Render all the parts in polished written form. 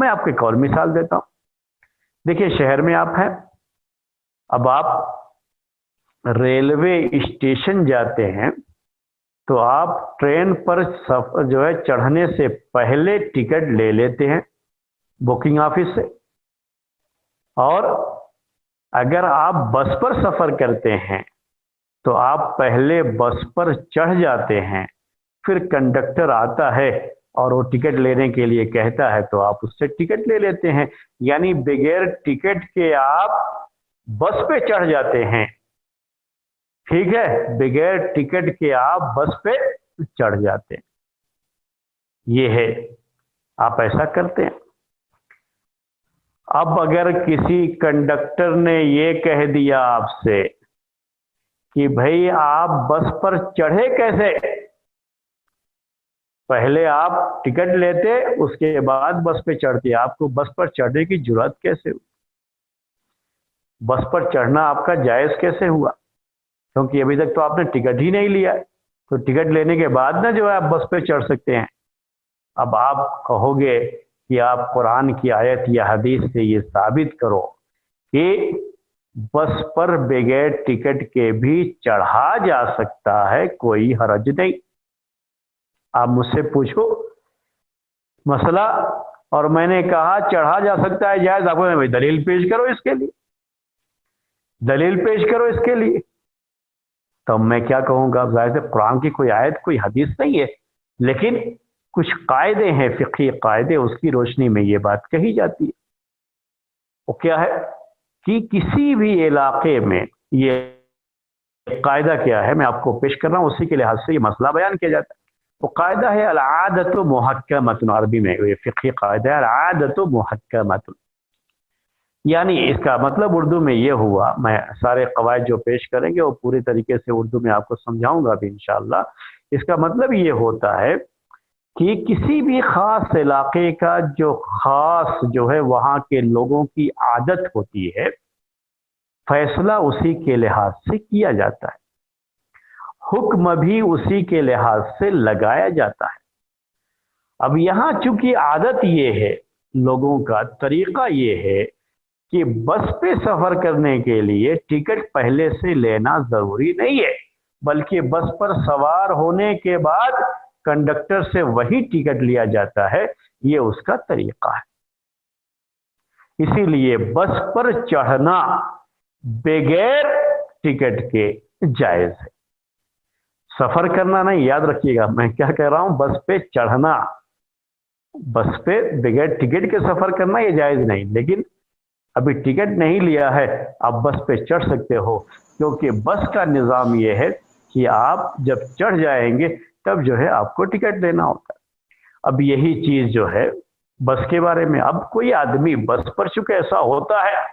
मैं आपको एक और मिसाल देता हूँ। देखिए, शहर में आप हैं, अब आप रेलवे स्टेशन जाते हैं तो आप ट्रेन पर जो है चढ़ने से पहले टिकट ले लेते हैं बुकिंग ऑफिस से, और अगर आप बस पर सफर करते हैं तो आप पहले बस पर चढ़ जाते हैं, फिर कंडक्टर आता है और वो टिकट लेने के लिए कहता है तो आप उससे टिकट ले लेते हैं। यानी बगैर टिकट के आप बस पे चढ़ जाते हैं, ठीक है, बगैर टिकट के आप बस पे चढ़ जाते हैं। ये है, आप ऐसा करते हैं। अब अगर किसी कंडक्टर ने ये कह दिया आपसे कि भाई आप बस पर चढ़े कैसे, पहले आप टिकट लेते उसके बाद बस पे चढ़ते, आपको बस पर चढ़ने की जुर्रत कैसे हुई? बस पर चढ़ना आपका जायज कैसे हुआ? क्योंकि अभी तक तो आपने टिकट ही नहीं लिया है, तो टिकट लेने के बाद ना जो है आप बस पे चढ़ सकते हैं। अब आप कहोगे कि आप कुरान की आयत या हदीस से ये साबित करो कि बस पर बगैर टिकट के भी चढ़ा जा सकता है, कोई हरज नहीं। आप मुझसे पूछो मसला और मैंने कहा चढ़ा जा सकता है जायज, आपको भाई दलील पेश करो इसके लिए, दलील पेश करो इसके लिए। तो मैं क्या कहूँगा, जाहिर से कुरान की कोई आयत कोई हदीस नहीं है, लेकिन कुछ कायदे हैं, फिक़ही कायदे, उसकी रोशनी में ये बात कही जाती है। वो क्या है कि किसी भी इलाके में ये कायदा क्या है, मैं आपको पेश कर रहा हूँ, उसी के लिहाज से ये मसला बयान किया जाता है। वो कायदा है अल-आदतु मुहक्कमतुन, अरबी में ये फिक़ही कायदा है अल-आदतु मुहक्कमतुन। यानी इसका मतलब उर्दू में ये हुआ, मैं सारे कवायद जो पेश करेंगे वो पूरी तरीके से उर्दू में आपको समझाऊंगा भी इंशाअल्लाह। इसका मतलब ये होता है कि किसी भी खास इलाके का जो खास जो है वहाँ के लोगों की आदत होती है, फैसला उसी के लिहाज से किया जाता है, हुक्म भी उसी के लिहाज से लगाया जाता है। अब यहाँ चूंकि आदत ये है, लोगों का तरीका ये है कि बस पे सफर करने के लिए टिकट पहले से लेना जरूरी नहीं है, बल्कि बस पर सवार होने के बाद कंडक्टर से वही टिकट लिया जाता है, ये उसका तरीका है। इसीलिए बस पर चढ़ना बगैर टिकट के जायज है, सफर करना नहीं। याद रखिएगा मैं क्या कह रहा हूं, बस पे चढ़ना, बस पे बगैर टिकट के सफर करना ये जायज नहीं, लेकिन अभी टिकट नहीं लिया है आप बस पे चढ़ सकते हो, क्योंकि बस का निज़ाम ये है कि आप जब चढ़ जाएंगे तब जो है आपको टिकट लेना होता है। अब यही चीज जो है बस के बारे में, अब कोई आदमी बस पर चूंकि ऐसा होता है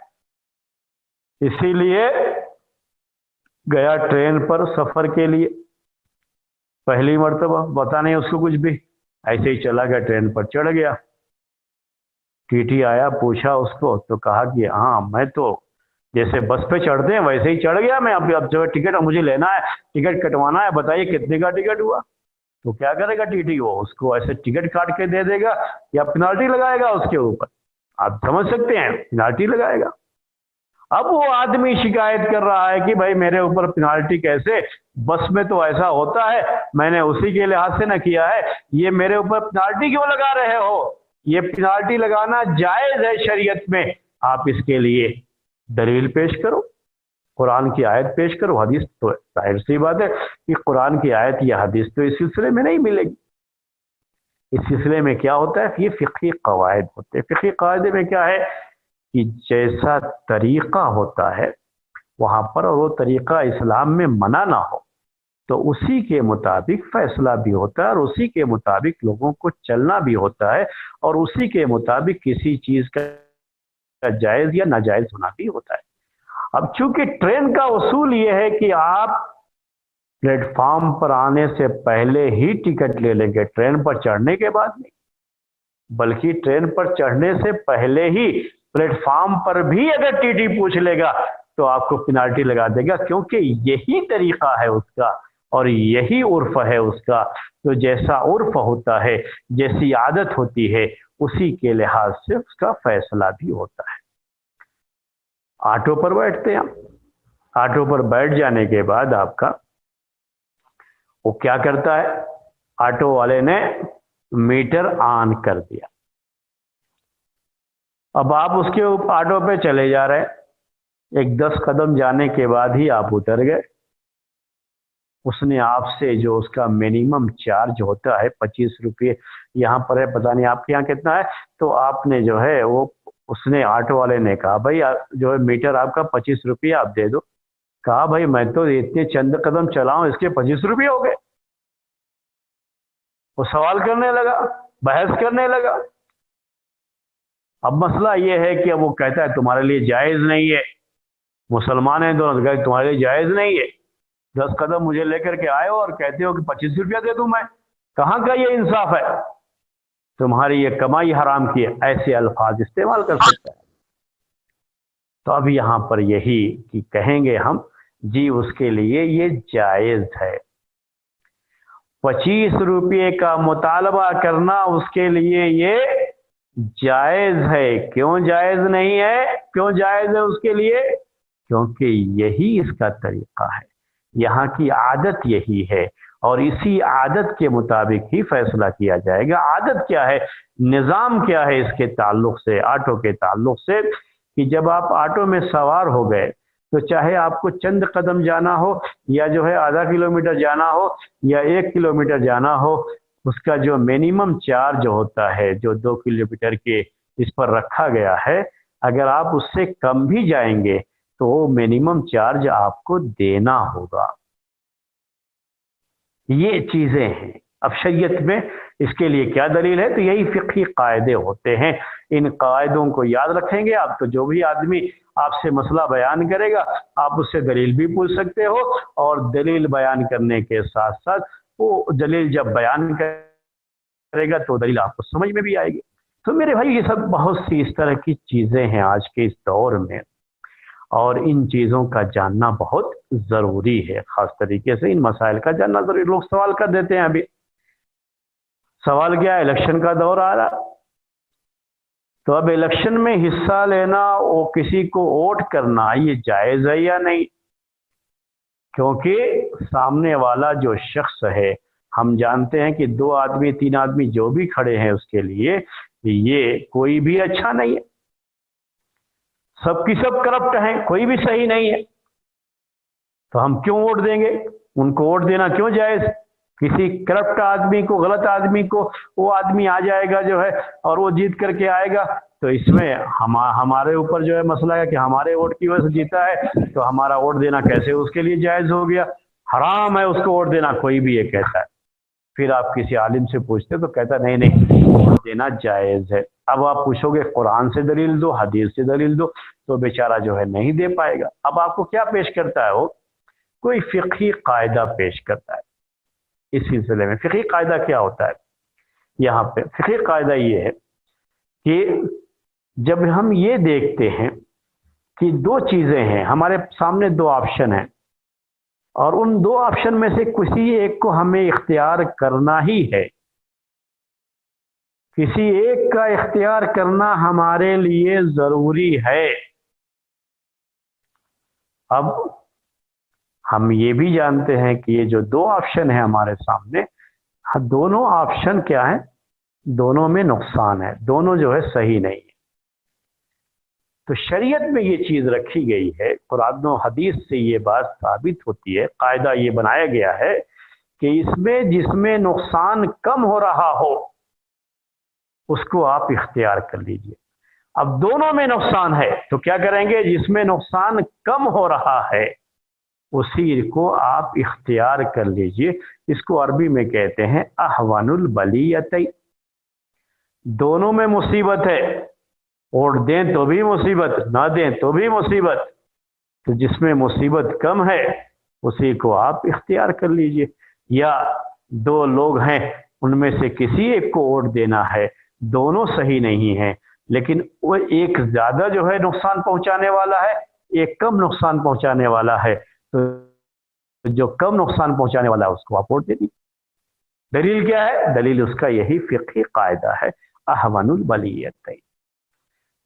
इसीलिए गया ट्रेन पर सफर के लिए, पहली मर्तबा पता नहीं उसको कुछ भी, ऐसे ही चला गया, ट्रेन पर चढ़ गया। टीटी आया, पूछा उसको तो कहा कि हाँ मैं तो जैसे बस पे चढ़ते हैं वैसे ही चढ़ गया मैं, अब जो टिकट मुझे लेना है, टिकट कटवाना है, बताइए कितने का टिकट हुआ। तो क्या करेगा टीटी, वो उसको ऐसे टिकट काट के दे देगा या पेनाल्टी लगाएगा उसके ऊपर, आप समझ सकते हैं, पेनाल्टी लगाएगा। अब वो आदमी शिकायत कर रहा है कि भाई मेरे ऊपर पेनाल्टी कैसे, बस में तो ऐसा होता है, मैंने उसी के लिहाज से न किया है, ये मेरे ऊपर पेनाल्टी क्यों लगा रहे हो? ये पेनाल्टी लगाना जायज है शरीयत में, आप इसके लिए दलील पेश करो, कुरान की आयत पेश करो। हदीस तो जाहिर सी बात है कि कुरान की आयत या हदीस तो इस सिलसिले में नहीं मिलेगी। इस सिलसिले में क्या होता है, ये फिक़ही कवायद होते हैं। फिक़ही कायदे में क्या है कि जैसा तरीका होता है वहां पर, और वो तरीका इस्लाम में मना ना हो, तो उसी के मुताबिक फैसला भी होता है और उसी के मुताबिक लोगों को चलना भी होता है, और उसी के मुताबिक किसी चीज का जायज या नाजायज होना भी होता है। अब चूंकि ट्रेन का उसूल ये है कि आप प्लेटफॉर्म पर आने से पहले ही टिकट ले लेंगे, ट्रेन पर चढ़ने के बाद नहीं, बल्कि ट्रेन पर चढ़ने से पहले ही प्लेटफॉर्म पर भी अगर टीटी पूछ लेगा तो आपको पेनाल्टी लगा देगा, क्योंकि यही तरीका है उसका और यही उर्फ है उसका। तो जैसा उर्फ होता है, जैसी आदत होती है, उसी के लिहाज से उसका फैसला भी होता है। ऑटो पर बैठते हैं, ऑटो पर बैठ जाने के बाद आपका वो क्या करता है, ऑटो वाले ने मीटर ऑन कर दिया। अब आप उसके ऑटो पे चले जा रहे हैं, एक 10 कदम जाने के बाद ही आप उतर गए। उसने आपसे जो उसका मिनिमम चार्ज होता है 25 रुपये, यहाँ पर है, पता नहीं आपके यहाँ कितना है, तो आपने जो है वो उसने ऑटो वाले ने कहा भाई जो है मीटर आपका 25 रुपये आप दे दो। कहा भाई मैं तो इतने चंद कदम चलाऊं इसके 25 रुपये हो गए। वो सवाल करने लगा, बहस करने लगा। अब मसला ये है कि अब वो कहता है तुम्हारे लिए जायज़ नहीं है, मुसलमान है दोनों, कहते तुम्हारे लिए जायज़ नहीं है, 10 कदम मुझे लेकर के आए हो और कहते हो कि 25 रुपया दे दूं मैं, कहाँ का ये इंसाफ है, तुम्हारी ये कमाई हराम की है, ऐसे अल्फाज इस्तेमाल कर सकता है। तो अब यहाँ पर यही कि कहेंगे हम जी उसके लिए ये जायज़ है। 25 रुपये का मुतालबा करना उसके लिए ये जायज़ है। क्यों जायज़ नहीं है, क्यों जायज़ है उसके लिए? क्योंकि यही इसका तरीका है, यहाँ की आदत यही है और इसी आदत के मुताबिक ही फैसला किया जाएगा। आदत क्या है, निज़ाम क्या है इसके ताल्लुक से, ऑटो के ताल्लुक से, कि जब आप ऑटो में सवार हो गए तो चाहे आपको चंद कदम जाना हो या जो है आधा किलोमीटर जाना हो या 1 किलोमीटर जाना हो, उसका जो मिनिमम चार्ज होता है जो 2 किलोमीटर के इस पर रखा गया है, अगर आप उससे कम भी जाएंगे तो मिनिमम चार्ज आपको देना होगा। ये चीजें हैं। अब शरीयत में इसके लिए क्या दलील है, तो यही फिक़ही कायदे होते हैं। इन कायदों को याद रखेंगे आप तो जो भी आदमी आपसे मसला बयान करेगा आप उससे दलील भी पूछ सकते हो, और दलील बयान करने के साथ साथ वो दलील जब बयान करेगा तो दलील आपको समझ में भी आएगी। तो मेरे भाई ये सब बहुत सी इस तरह की चीजें हैं आज के इस दौर में, और इन चीज़ों का जानना बहुत ज़रूरी है। ख़ास तरीके से इन मसाइल का जानना ज़रूरी। लोग सवाल कर देते हैं, अभी सवाल क्या है, इलेक्शन का दौर आ रहा, तो अब इलेक्शन में हिस्सा लेना, वो किसी को वोट करना, ये जायज़ है या नहीं? क्योंकि सामने वाला जो शख्स है, हम जानते हैं कि 2 आदमी 3 आदमी जो भी खड़े हैं उसके लिए ये कोई भी अच्छा नहीं है, सबकी सब करप्ट हैं, कोई भी सही नहीं है। तो हम क्यों वोट देंगे? उनको वोट देना क्यों जायज़? किसी करप्ट आदमी को, गलत आदमी को, वो आदमी आ जाएगा जो है और वो जीत करके आएगा, तो इसमें हमारे ऊपर जो है मसला है कि हमारे वोट की वजह से जीता है, तो हमारा वोट देना कैसे उसके लिए जायज़ हो गया? हराम है उसको वोट देना, कोई भी ये कहता है। फिर आप किसी आलिम से पूछते तो कहता नहीं नहीं वोट देना जायज़ है। अब आप पूछोगे कुरान से दलील दो, हदीस से दलील दो, तो बेचारा जो है नहीं दे पाएगा। अब आपको क्या पेश करता है वो? कोई फिक़ही कायदा पेश करता है। इस सिलसिले में फिक़ही कायदा क्या होता है? यहाँ पे फिक़ही कायदा ये है कि जब हम ये देखते हैं कि 2 चीज़ें हैं, हमारे सामने 2 ऑप्शन हैं और उन 2 ऑप्शन में से किसी एक को हमें इख्तियार करना ही है, किसी एक का इख्तियार करना हमारे लिए ज़रूरी है। अब हम ये भी जानते हैं कि ये जो 2 ऑप्शन है हमारे सामने, दोनों ऑप्शन क्या है? दोनों में नुकसान है, दोनों जो है सही नहीं है। तो शरीयत में ये चीज़ रखी गई है, कुरान और हदीस से ये बात साबित होती है, कायदा ये बनाया गया है कि इसमें जिसमें नुकसान कम हो रहा हो उसको आप इख्तियार कर लीजिए। अब दोनों में नुकसान है तो क्या करेंगे? जिसमें नुकसान कम हो रहा है उसी को आप इख्तियार कर लीजिए। इसको अरबी में कहते हैं अहवानुल बलियतै। दोनों में मुसीबत है, वोट दें तो भी मुसीबत, ना दें तो भी मुसीबत, तो जिसमें मुसीबत कम है उसी को आप इख्तियार कर लीजिए। या 2 लोग हैं, उनमें से किसी एक को वोट देना है, दोनों सही नहीं है, लेकिन वो एक ज़्यादा जो है नुकसान पहुंचाने वाला है, एक कम नुकसान पहुंचाने वाला है, तो जो कम नुकसान पहुंचाने वाला है उसको आप वोट दे दीजिए। दलील क्या है? दलील उसका यही फिक़ही कायदा है। अहवन बलियतैन।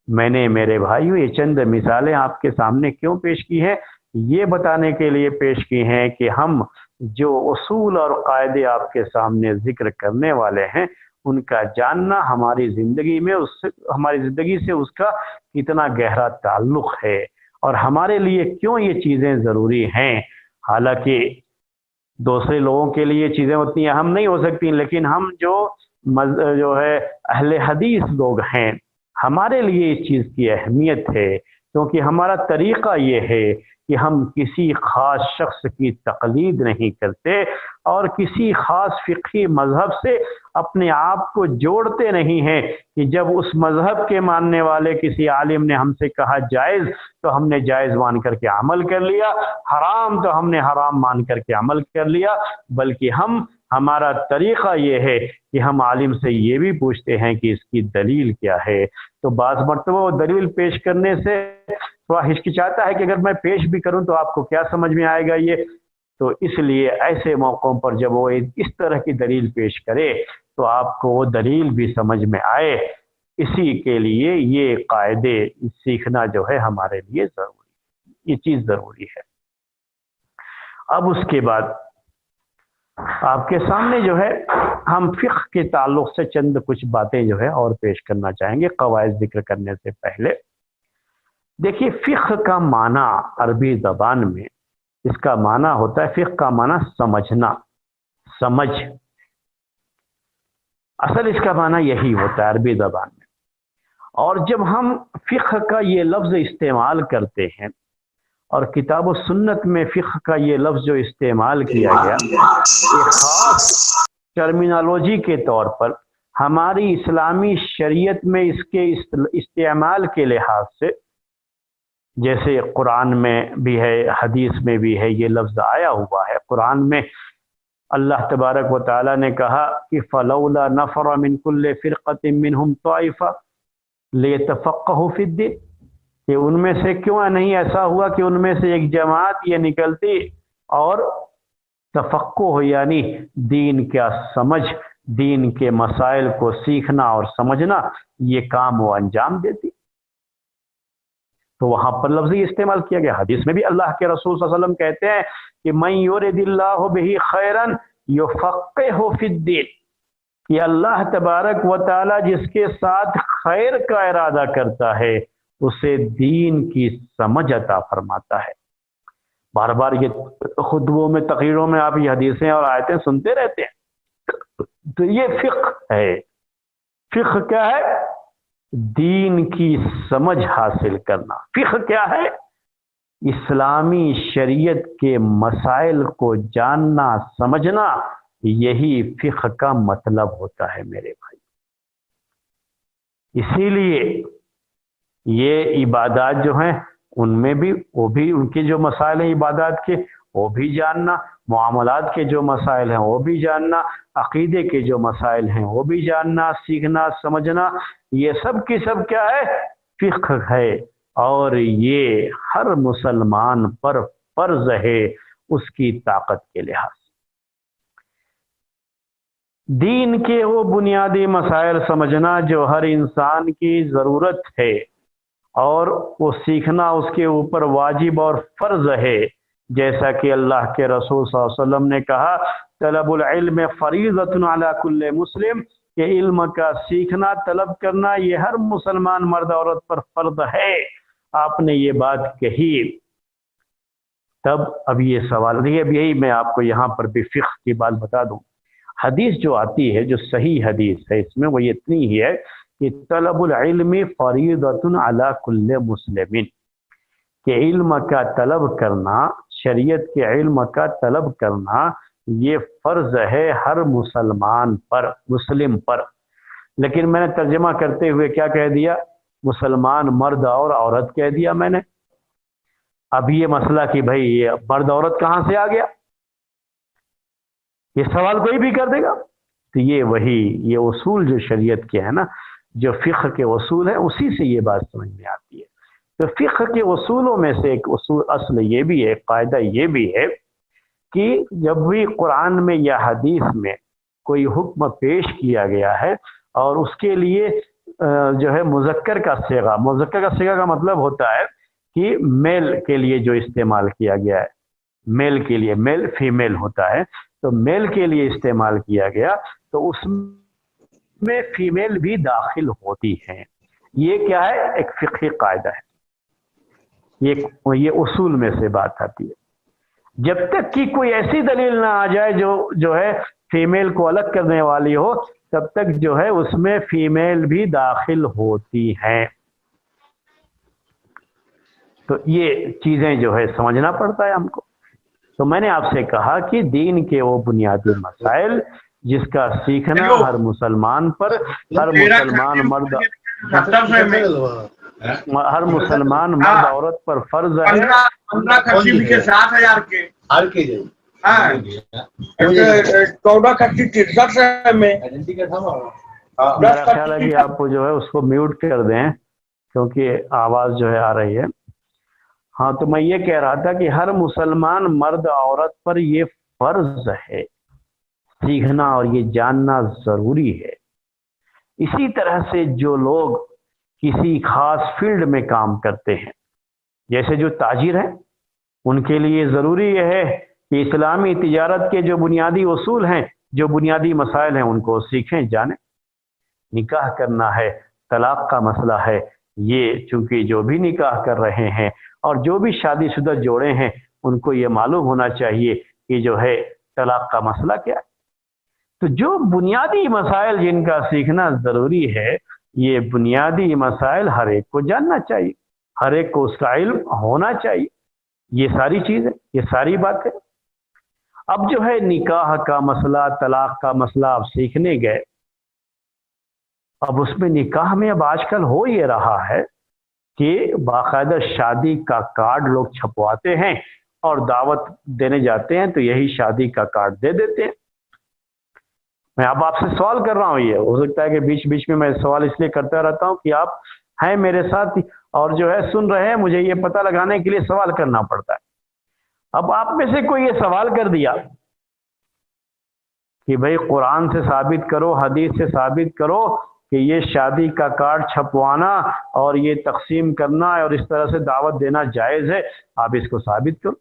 मैंने मेरे भाइयों ये चंद मिसालें आपके सामने क्यों पेश की हैं, ये बताने के लिए पेश की हैं कि हम जो उसूल और कायदे आपके सामने जिक्र करने वाले हैं उनका जानना हमारी ज़िंदगी से उसका कितना गहरा ताल्लुक़ है और हमारे लिए क्यों ये चीज़ें ज़रूरी हैं। हालांकि दूसरे लोगों के लिए चीज़ें उतनी अहम नहीं हो सकती, लेकिन हम जो है अहले हदीस लोग हैं, हमारे लिए इस चीज़ की अहमियत है, क्योंकि हमारा तरीक़ा ये है कि हम किसी ख़ास शख्स की तक़लीद नहीं करते और किसी ख़ास फ़िक़ही मज़हब से अपने आप को जोड़ते नहीं हैं कि जब उस मज़हब के मानने वाले किसी आलिम ने हमसे कहा जायज़ तो हमने जायज़ मान करके अमल कर लिया, हराम तो हमने हराम मान करके अमल कर लिया, बल्कि हमारा तरीक़ा ये है कि हम आलिम से ये भी पूछते हैं कि इसकी दलील क्या है। तो बाज़ मरतबा वो दलील पेश करने से थोड़ा हिचकिचाता है कि अगर मैं पेश भी करूं तो आपको क्या समझ में आएगा ये। तो इसलिए ऐसे मौक़ों पर जब वो इस तरह की दलील पेश करे तो आपको वो दलील भी समझ में आए, इसी के लिए ये कायदे सीखना जो है हमारे लिए ज़रूरी, ये चीज़ ज़रूरी है। अब उसके बाद आपके सामने जो है हम फ़िक़्ह के ताल्लुक़ से चंद कुछ बातें जो है और पेश करना चाहेंगे क़वाइद ज़िक्र करने से पहले। देखिए, फ़िक़्ह का माना अरबी ज़बान में, इसका माना होता है, फ़िक़्ह का माना समझना, समझ, असल इसका माना यही होता है अरबी ज़बान में। और जब हम फ़िक़्ह का ये लफ्ज़ इस्तेमाल करते हैं और किताब व सुन्नत में फ़िक़्ह का ये लफ्ज़ जो इस्तेमाल किया गया एक ख़ास टर्मिनोलॉजी के तौर पर हमारी इस्लामी शरीयत में इसके इस्तेमाल के लिहाज से, जैसे कुरान में भी है, हदीस में भी है, ये लफ्ज़ आया हुआ है। कुरान में अल्लाह तबारक व तआला ने कहा कि फ़लौला नफ़र मिन कुल्लि फ़िरक़तिन मिनहुम ताइफ़ा लियतफ़क़्क़हू फ़िद्दीन, कि उनमें से क्यों नहीं ऐसा हुआ कि उनमें से एक जमात ये निकलती और तफ़क़्क़ुह यानी दीन का समझ, दीन के मसाइल को सीखना और समझना, ये काम वो अंजाम देती। तो वहाँ पर लफ्ज़ इस्तेमाल किया गया। हदीस में भी अल्लाह के रसूल सल्लल्लाहु अलैहि वसल्लम कहते हैं कि मन युरिदिल्लाहु बिही खैरन युफ़क़्क़िहु फ़िद्दीन, कि अल्लाह तबारक व तआला जिसके साथ खैर का इरादा करता है उसे दीन की समझ अता फरमाता है। बार बार ये खुतबों में, तक़रीरों में आप ये हदीसें और आयतें सुनते रहते हैं। तो ये फ़िक़्ह है। फ़िक़्ह क्या है? दीन की समझ हासिल करना। फ़िक़्ह क्या है? इस्लामी शरीयत के मसाइल को जानना, समझना, यही फ़िक़्ह का मतलब होता है मेरे भाई। इसीलिए ये इबादत जो हैं उनमें भी वो भी उनके जो मसाइल हैं इबादत के वो भी जानना, मुआमलात के जो मसाइल हैं वो भी जानना, अक़ीदे के जो मसाइल हैं वो भी जानना, सीखना, समझना, ये सब की सब क्या है? फ़िक़्ह है। और ये हर मुसलमान पर फ़र्ज़ है उसकी ताकत के लिहाज से। दीन के वो बुनियादी मसाइल समझना जो हर इंसान की ज़रूरत है और वो सीखना उसके ऊपर वाजिब और फ़र्ज़ है, जैसा कि अल्लाह के रसूल सल्लल्लाहु अलैहि वसल्लम ने कहा, तलबुल इल्म फ़रीज़तुन अला कुल्लि मुस्लिम, कि इल्म का सीखना, तलब करना ये हर मुसलमान मर्द औरत पर फ़र्ज़ है। आपने ये बात कही, तब अब ये सवाल देखिए, अब यही मैं आपको यहाँ पर भी फ़िक़्ह की बात बता दूँ। हदीस जो आती है, जो सही हदीस है, इसमें वो इतनी ही है कि तलबुल इल्मी फ़रीज़तुन अला कुल्लि मुस्लिमिन, कि इल्म का तलब करना, शरीयत के इल्म का तलब करना ये फ़र्ज़ है हर मुसलमान पर, मुस्लिम पर। लेकिन मैंने तर्जमा करते हुए क्या कह दिया? मुसलमान मर्द और औरत कह दिया मैंने। अब ये मसला कि भाई ये मर्द औरत कहाँ से आ गया, ये सवाल कोई भी कर देगा। तो ये उसूल जो शरीयत के है ना, जो फ़िक़्ह के उसूल हैं, उसी से ये बात समझ में आती है। तो फ़िक़्ह के उसूलों में से एक उसूल असल ये भी है, कायदा ये भी है कि जब भी कुरान में या हदीस में कोई हुक्म पेश किया गया है اور اس کے لیے جو ہے مذکر کا صیغہ کا مطلب ہوتا ہے کہ میل کے لیے جو استعمال کیا گیا ہے، میل کے لیے، میل فیمیل ہوتا ہے، تو میل کے لیے استعمال کیا گیا تو اس میں فیمیل بھی داخل ہوتی ہیں۔ یہ کیا ہے؟ ایک فقہی قاعدہ ہے، یہ اصول میں سے بات آتی ہے۔ جب تک کہ کوئی ایسی دلیل نہ آ جائے جو ہے فیمیل کو الگ کرنے والی ہو، تب تک جو ہے اس میں فیمیل بھی داخل ہوتی ہیں۔ تو یہ چیزیں جو ہے سمجھنا پڑتا ہے ہم کو۔ تو میں نے آپ سے کہا کہ دین کے وہ بنیادی مسائل جس کا سیکھنا ہر مسلمان پر، ہر مسلمان مرد عورت پر فرض ہے۔ 15 کے 7,000 کے میرا خیال ہے کہ آپ جو ہے اس کو میوٹ کر دیں کیونکہ آواز جو ہے آ رہی ہے۔ ہاں، تو میں یہ کہہ رہا تھا کہ ہر مسلمان مرد عورت پر یہ فرض ہے سیکھنا اور یہ جاننا ضروری ہے۔ اسی طرح سے جو لوگ کسی خاص فیلڈ میں کام کرتے ہیں، جیسے جو تاجر ہیں، ان کے لیے ضروری یہ ہے کہ اسلامی تجارت کے جو بنیادی اصول ہیں، جو بنیادی مسائل ہیں، ان کو سیکھیں، جانیں۔ نکاح کرنا ہے، طلاق کا مسئلہ ہے، یہ چونکہ جو بھی نکاح کر رہے ہیں اور جو بھی شادی شدہ جوڑے ہیں، ان کو یہ معلوم ہونا چاہیے کہ جو ہے طلاق کا مسئلہ کیا ہے۔ تو جو بنیادی مسائل جن کا سیکھنا ضروری ہے، یہ بنیادی مسائل ہر ایک کو جاننا چاہیے، ہر ایک کو اس کا علم ہونا چاہیے۔ یہ ساری چیزیں، یہ ساری باتیں۔ اب جو ہے نکاح کا مسئلہ، طلاق کا مسئلہ آپ سیکھنے گئے، اب اس میں نکاح میں اب آج کل ہو یہ رہا ہے کہ باقاعدہ شادی کا کارڈ لوگ چھپواتے ہیں اور دعوت دینے جاتے ہیں تو یہی شادی کا کارڈ دے دیتے ہیں۔ میں اب آپ سے سوال کر رہا ہوں، یہ ہو سکتا ہے کہ بیچ بیچ میں میں سوال اس لیے کرتا رہتا ہوں کہ آپ ہیں میرے ساتھ اور جو ہے سن رہے ہیں، مجھے یہ پتہ لگانے کے لیے سوال کرنا پڑتا ہے۔ اب آپ میں سے کوئی یہ سوال کر دیا کہ بھئی قرآن سے ثابت کرو، حدیث سے ثابت کرو کہ یہ شادی کا کارڈ چھپوانا اور یہ تقسیم کرنا اور اس طرح سے دعوت دینا جائز ہے، آپ اس کو ثابت کرو۔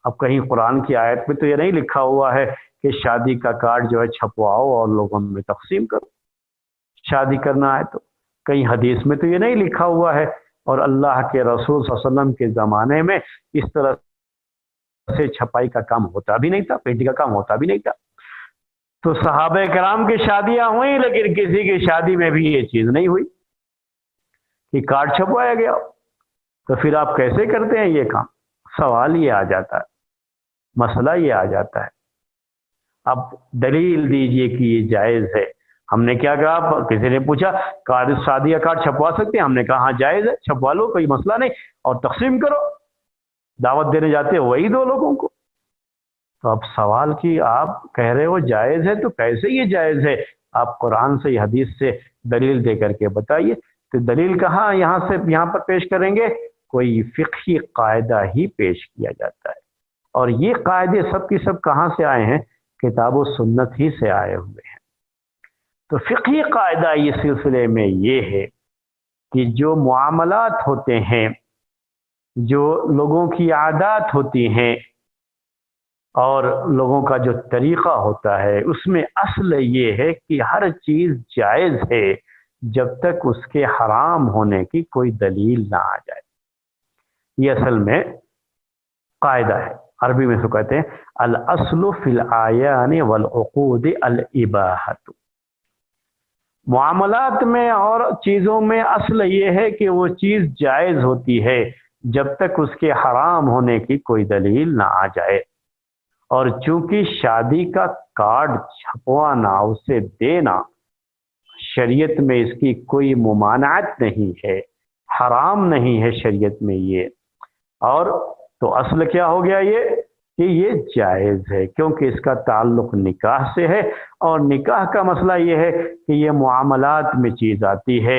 اب کہیں قرآن کی آیت میں تو یہ نہیں لکھا ہوا ہے کہ شادی کا کارڈ جو ہے چھپواؤ اور لوگوں میں تقسیم کرو، شادی کرنا ہے تو۔ کہیں حدیث میں تو یہ نہیں لکھا ہوا ہے، اور اللہ کے رسول صلی اللہ علیہ وسلم کے زمانے میں اس طرح سے چھپائی کا کام ہوتا بھی نہیں تھا، پینٹنگ کا کام ہوتا بھی نہیں تھا۔ تو صحابہ کرام کی شادیاں ہوئیں، لیکن کسی کی شادی میں بھی یہ چیز نہیں ہوئی کہ کارڈ چھپوایا گیا۔ تو پھر آپ کیسے کرتے ہیں یہ کام؟ سوال یہ آ جاتا ہے، مسئلہ یہ آ جاتا ہے۔ اب دلیل دیجئے کہ یہ جائز ہے۔ ہم نے کیا کہا؟ کسی نے پوچھا کارڈ، شادی کا کارڈ چھپوا سکتے ہیں؟ ہم نے کہا ہاں جائز ہے، چھپوا لو، کوئی مسئلہ نہیں، اور تقسیم کرو، دعوت دینے جاتے ہو وہی دو لوگوں کو۔ تو اب سوال کی آپ کہہ رہے ہو جائز ہے، تو کیسے یہ جائز ہے؟ آپ قرآن سے یا حدیث سے دلیل دے کر کے بتائیے۔ تو دلیل کہاں یہاں پر پیش کریں گے؟ کوئی فقہی قاعدہ ہی پیش کیا جاتا ہے، اور یہ قاعدے سب کی سب کہاں سے آئے ہیں؟ کتاب و سنت ہی سے آئے ہوئے ہیں۔ تو فقہی قاعدہ اس سلسلے میں یہ ہے کہ جو معاملات ہوتے ہیں، جو لوگوں کی عادات ہوتی ہیں اور لوگوں کا جو طریقہ ہوتا ہے، اس میں اصل یہ ہے کہ ہر چیز جائز ہے جب تک اس کے حرام ہونے کی کوئی دلیل نہ آ جائے۔ یہ اصل میں قاعدہ ہے، عربی میں اس کو کہتے ہیں الاصل فی الاعیان والعقود الاباحۃ۔ معاملات میں اور چیزوں میں اصل یہ ہے کہ وہ چیز جائز ہوتی ہے جب تک اس کے حرام ہونے کی کوئی دلیل نہ آ جائے۔ اور چونکہ شادی کا کارڈ چھپوانا، اسے دینا، شریعت میں اس کی کوئی ممانعت نہیں ہے، حرام نہیں ہے شریعت میں یہ، اور تو اصل کیا ہو گیا یہ کہ یہ جائز ہے، کیونکہ اس کا تعلق نکاح سے ہے، اور نکاح کا مسئلہ یہ ہے کہ یہ معاملات میں چیز آتی ہے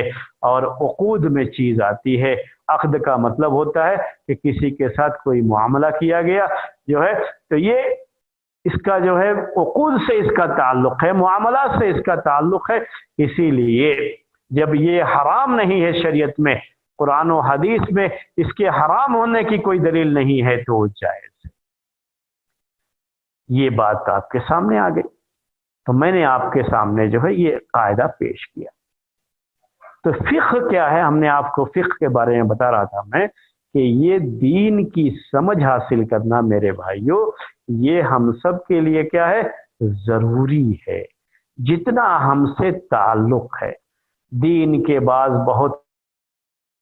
اور عقود میں چیز آتی ہے۔ عقد کا مطلب ہوتا ہے کہ کسی کے ساتھ کوئی معاملہ کیا گیا جو ہے، تو یہ اس کا جو ہے عقود سے اس کا تعلق ہے، معاملات سے اس کا تعلق ہے. اسی لیے جب یہ حرام نہیں ہے شریعت میں، قرآن و حدیث میں اس کے حرام ہونے کی کوئی دلیل نہیں ہے تو جائز ہے. یہ بات آپ کے سامنے آ گئی تو میں نے آپ کے سامنے جو ہے یہ قاعدہ پیش کیا. تو فقہ کیا ہے؟ ہم نے آپ کو فقہ کے بارے میں بتا رہا تھا میں کہ یہ دین کی سمجھ حاصل کرنا میرے بھائیوں، یہ ہم سب کے لیے کیا ہے؟ ضروری ہے. جتنا ہم سے تعلق ہے دین کے بعض بہت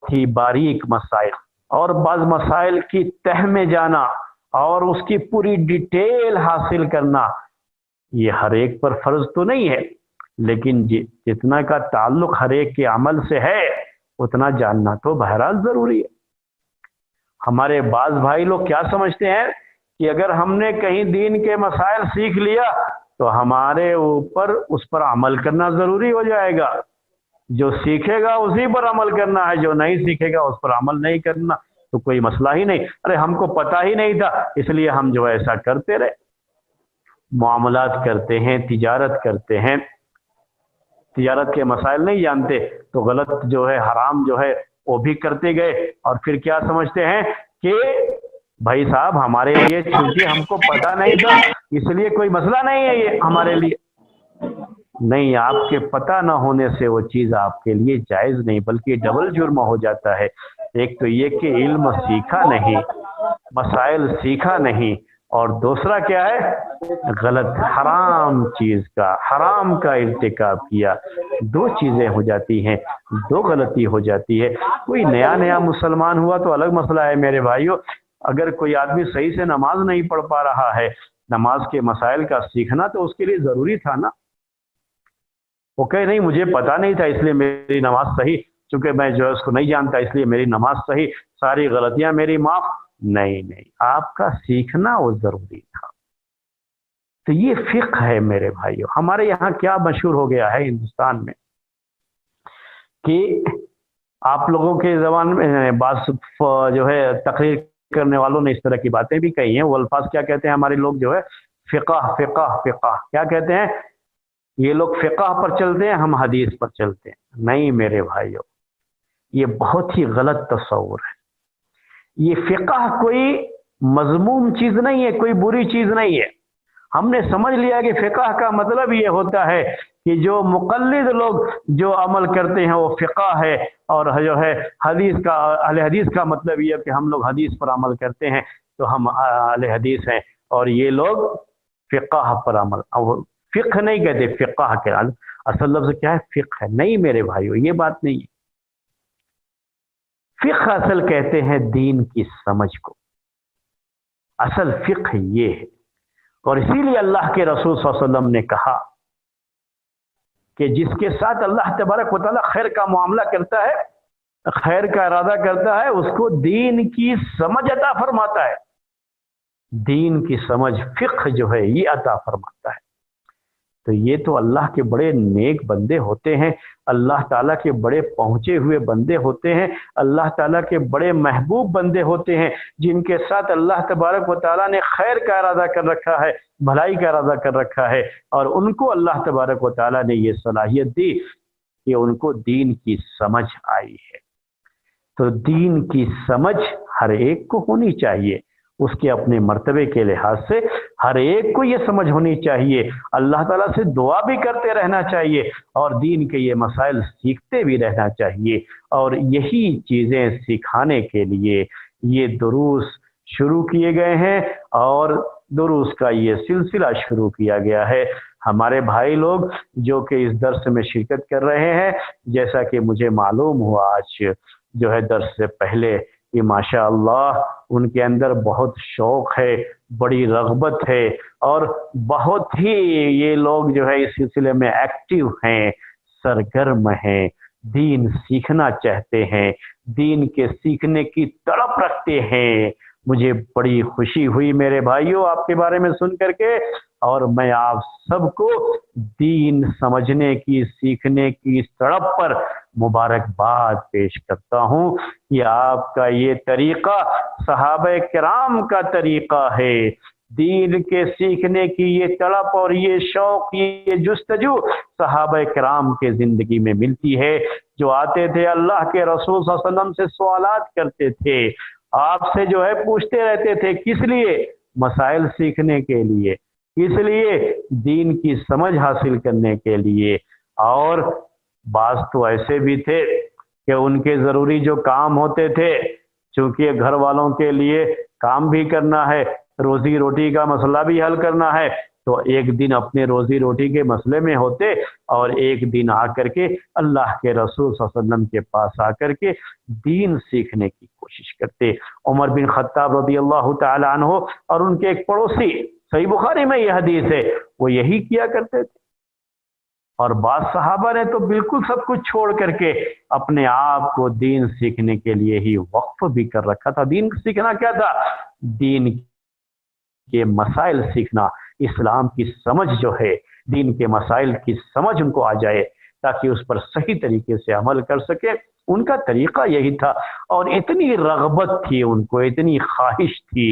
ہی باریک مسائل اور بعض مسائل کی تہ میں جانا اور اس کی پوری ڈیٹیل حاصل کرنا، یہ ہر ایک پر فرض تو نہیں ہے، لیکن جتنا کا تعلق ہر ایک کے عمل سے ہے اتنا جاننا تو بہرحال ضروری ہے. ہمارے بعض بھائی لوگ کیا سمجھتے ہیں کہ اگر ہم نے کہیں دین کے مسائل سیکھ لیا تو ہمارے اوپر اس پر عمل کرنا ضروری ہو جائے گا. جو سیکھے گا اسی پر عمل کرنا ہے، جو نہیں سیکھے گا اس پر عمل نہیں کرنا، تو کوئی مسئلہ ہی نہیں. ارے ہم کو پتہ ہی نہیں تھا اس لیے ہم جو ایسا کرتے رہے. معاملات کرتے ہیں، تجارت کرتے ہیں، تجارت کے مسائل نہیں جانتے تو غلط جو ہے حرام جو ہے وہ بھی کرتے گئے، اور پھر کیا سمجھتے ہیں کہ بھائی صاحب ہمارے لیے چونکہ ہم کو پتہ نہیں تھا اس لیے کوئی مسئلہ نہیں ہے یہ ہمارے لیے. نہیں، آپ کے پتہ نہ ہونے سے وہ چیز آپ کے لیے جائز نہیں بلکہ ڈبل جرم ہو جاتا ہے. ایک تو یہ کہ علم سیکھا نہیں، مسائل سیکھا نہیں، اور دوسرا کیا ہے؟ غلط حرام چیز کا، حرام کا ارتکاب کیا. دو چیزیں ہو جاتی ہیں، دو غلطی ہو جاتی ہے. کوئی نیا مسلمان ہوا تو الگ مسئلہ ہے میرے بھائیوں. اگر کوئی آدمی صحیح سے نماز نہیں پڑھ پا رہا ہے، نماز کے مسائل کا سیکھنا تو اس کے لیے ضروری تھا نا. وہ کہے نہیں مجھے پتا نہیں تھا اس لیے میری نماز صحیح، چونکہ میں جو ہے اس کو نہیں جانتا اس لیے میری نماز صحیح، ساری غلطیاں میری معاف. نہیں، آپ کا سیکھنا وہ ضروری تھا. تو یہ فقہ ہے میرے بھائیوں. ہمارے یہاں کیا مشہور ہو گیا ہے ہندوستان میں کہ آپ لوگوں کے زبان میں بعض جو ہے تقریر کرنے والوں نے اس طرح کی باتیں بھی کہی ہیں. وہ الفاظ کیا کہتے ہیں ہمارے لوگ جو ہے؟ فقہ فقہ فقہ. کیا کہتے ہیں؟ یہ لوگ فقہ پر چلتے ہیں، ہم حدیث پر چلتے ہیں. نہیں میرے بھائیوں، یہ بہت ہی غلط تصور ہے. یہ فقہ کوئی مذموم چیز نہیں ہے، کوئی بری چیز نہیں ہے. ہم نے سمجھ لیا کہ فقہ کا مطلب یہ ہوتا ہے کہ جو مقلد لوگ جو عمل کرتے ہیں وہ فقہ ہے، اور جو ہے حدیث کا، اہل حدیث کا مطلب یہ ہے کہ ہم لوگ حدیث پر عمل کرتے ہیں تو ہم اہل حدیث ہیں، اور یہ لوگ فقہ پر عمل. فقہ نہیں کہتے، فقہ کے اصل لفظ کیا ہے؟ فقہ ہے. نہیں میرے بھائیو، یہ بات نہیں ہے. فقہ اصل کہتے ہیں دین کی سمجھ کو. اصل فقہ یہ ہے. اور اسی لیے اللہ کے رسول صلی اللہ علیہ وسلم نے کہا کہ جس کے ساتھ اللہ تبارک و تعالیٰ خیر کا معاملہ کرتا ہے، خیر کا ارادہ کرتا ہے، اس کو دین کی سمجھ عطا فرماتا ہے. دین کی سمجھ، فقہ جو ہے یہ عطا فرماتا ہے. تو یہ تو اللہ کے بڑے نیک بندے ہوتے ہیں، اللہ تعالیٰ کے بڑے پہنچے ہوئے بندے ہوتے ہیں، اللہ تعالیٰ کے بڑے محبوب بندے ہوتے ہیں، جن کے ساتھ اللہ تبارک و تعالیٰ نے خیر کا ارادہ کر رکھا ہے، بھلائی کا ارادہ کر رکھا ہے، اور ان کو اللہ تبارک و تعالیٰ نے یہ صلاحیت دی کہ ان کو دین کی سمجھ آئی ہے. تو دین کی سمجھ ہر ایک کو ہونی چاہیے، اس کے اپنے مرتبے کے لحاظ سے ہر ایک کو یہ سمجھ ہونی چاہیے. اللہ تعالیٰ سے دعا بھی کرتے رہنا چاہیے اور دین کے یہ مسائل سیکھتے بھی رہنا چاہیے. اور یہی چیزیں سکھانے کے لیے یہ دروس شروع کیے گئے ہیں اور دروس کا یہ سلسلہ شروع کیا گیا ہے. ہمارے بھائی لوگ جو کہ اس درس میں شرکت کر رہے ہیں، جیسا کہ مجھے معلوم ہوا آج جو ہے درس سے پہلے کہ ماشاء اللہ ان کے اندر بہت شوق ہے، بڑی رغبت ہے، اور بہت ہی یہ لوگ جو ہے اس سلسلے میں ایکٹیو ہیں، سرگرم ہیں، دین سیکھنا چاہتے ہیں، دین کے سیکھنے کی تڑپ رکھتے ہیں. مجھے بڑی خوشی ہوئی میرے بھائیوں آپ کے بارے میں سن کر کے، اور میں آپ سب کو دین سمجھنے کی، سیکھنے کی اس تڑپ پر مبارکباد پیش کرتا ہوں کہ آپ کا یہ طریقہ صحابہ کرام کا طریقہ ہے. دین کے سیکھنے کی یہ تڑپ اور یہ شوق، یہ جستجو صحابہ کرام کے زندگی میں ملتی ہے، جو آتے تھے اللہ کے رسول صلی اللہ علیہ وسلم سے سوالات کرتے تھے، آپ سے جو ہے پوچھتے رہتے تھے، کس لیے؟ مسائل سیکھنے کے لیے، اس لیے دین کی سمجھ حاصل کرنے کے لیے۔ اور بعض تو ایسے بھی تھے کہ ان کے ضروری جو کام ہوتے تھے، چونکہ گھر والوں کے لیے کام بھی کرنا ہے، روزی روٹی کا مسئلہ بھی حل کرنا ہے، تو ایک دن اپنے روزی روٹی کے مسئلے میں ہوتے اور ایک دن آ کر کے اللہ کے رسول صلی اللہ علیہ وسلم کے پاس آ کر کے دین سیکھنے کی کوشش کرتے۔ عمر بن خطاب رضی اللہ تعالی عنہ اور ان کے ایک پڑوسی، صحیح بخاری میں یہ حدیث ہے، وہ یہی کیا کرتے تھے۔ اور بعض صحابہ نے تو بالکل سب کچھ چھوڑ کر کے اپنے آپ کو دین سیکھنے کے لیے ہی وقف بھی کر رکھا تھا۔ دین سیکھنا کیا تھا؟ دین کے مسائل سیکھنا، اسلام کی سمجھ جو ہے، دین کے مسائل کی سمجھ ان کو آ جائے تاکہ اس پر صحیح طریقے سے عمل کر سکے۔ ان کا طریقہ یہی تھا، اور اتنی رغبت تھی ان کو، اتنی خواہش تھی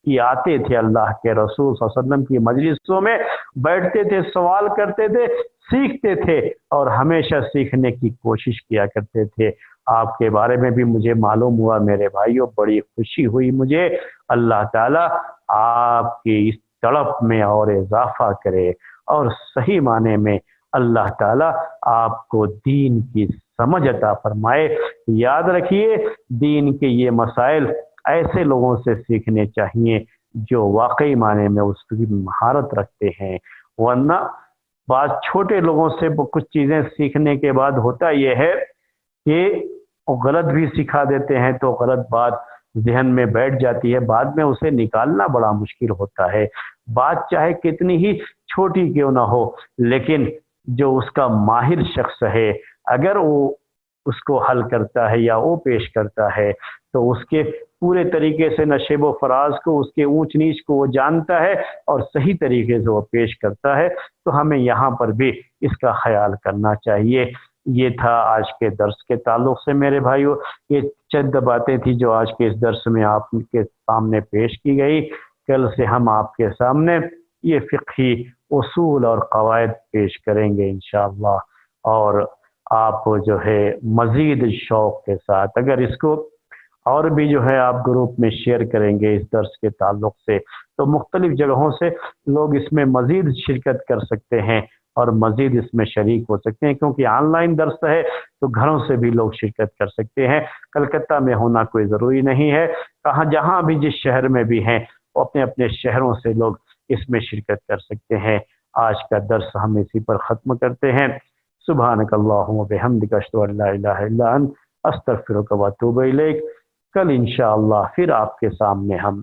کہ آتے تھے اللہ کے رسول صلی اللہ علیہ وسلم کی مجلسوں میں، بیٹھتے تھے، سوال کرتے تھے، سیکھتے تھے، اور ہمیشہ سیکھنے کی کوشش کیا کرتے تھے۔ آپ کے بارے میں بھی مجھے معلوم ہوا میرے بھائیوں، بڑی خوشی ہوئی مجھے۔ اللہ تعالیٰ آپ کی اس تڑپ میں اور اضافہ کرے، اور صحیح معنی میں اللہ تعالیٰ آپ کو دین کی سمجھ عطا فرمائے۔ یاد رکھیے، دین کے یہ مسائل ایسے لوگوں سے سیکھنے چاہیے جو واقعی معنی میں اس کی مہارت رکھتے ہیں، ورنہ بعض چھوٹے لوگوں سے کچھ چیزیں سیکھنے کے بعد ہوتا یہ ہے کہ وہ غلط بھی سکھا دیتے ہیں، تو غلط بات ذہن میں بیٹھ جاتی ہے، بعد میں اسے نکالنا بڑا مشکل ہوتا ہے۔ بات چاہے کتنی ہی چھوٹی کیوں نہ ہو، لیکن جو اس کا ماہر شخص ہے، اگر وہ اس کو حل کرتا ہے یا وہ پیش کرتا ہے، تو اس کے پورے طریقے سے نشیب و فراز کو، اس کے اونچ نیچ کو وہ جانتا ہے اور صحیح طریقے سے وہ پیش کرتا ہے۔ تو ہمیں یہاں پر بھی اس کا خیال کرنا چاہیے۔ یہ تھا آج کے درس کے تعلق سے میرے بھائیوں، یہ چند باتیں تھی جو آج کے اس درس میں آپ کے سامنے پیش کی گئی۔ کل سے ہم آپ کے سامنے یہ فقہی اصول اور قواعد پیش کریں گے انشاءاللہ، اور آپ جو ہے مزید شوق کے ساتھ، اگر اس کو اور بھی جو ہے آپ گروپ میں شیئر کریں گے اس درس کے تعلق سے، تو مختلف جگہوں سے لوگ اس میں مزید شرکت کر سکتے ہیں اور مزید اس میں شریک ہو سکتے ہیں، کیونکہ آن لائن درس ہے تو گھروں سے بھی لوگ شرکت کر سکتے ہیں۔ کلکتہ میں ہونا کوئی ضروری نہیں ہے، جہاں بھی جس شہر میں بھی ہیں، وہ اپنے اپنے شہروں سے لوگ اس میں شرکت کر سکتے ہیں۔ آج کا درس ہم اسی پر ختم کرتے ہیں۔ سبحانک اللہم و بحمدک، اشہد ان لا الہ الا انت، استغفرک و اتوب الیک۔ کل انشاءاللہ پھر آپ کے سامنے ہم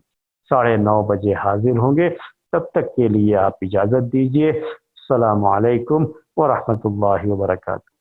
9:30 بجے حاضر ہوں گے۔ تب تک کے لیے آپ اجازت دیجیے۔ السلام علیکم ورحمۃ اللہ وبرکاتہ۔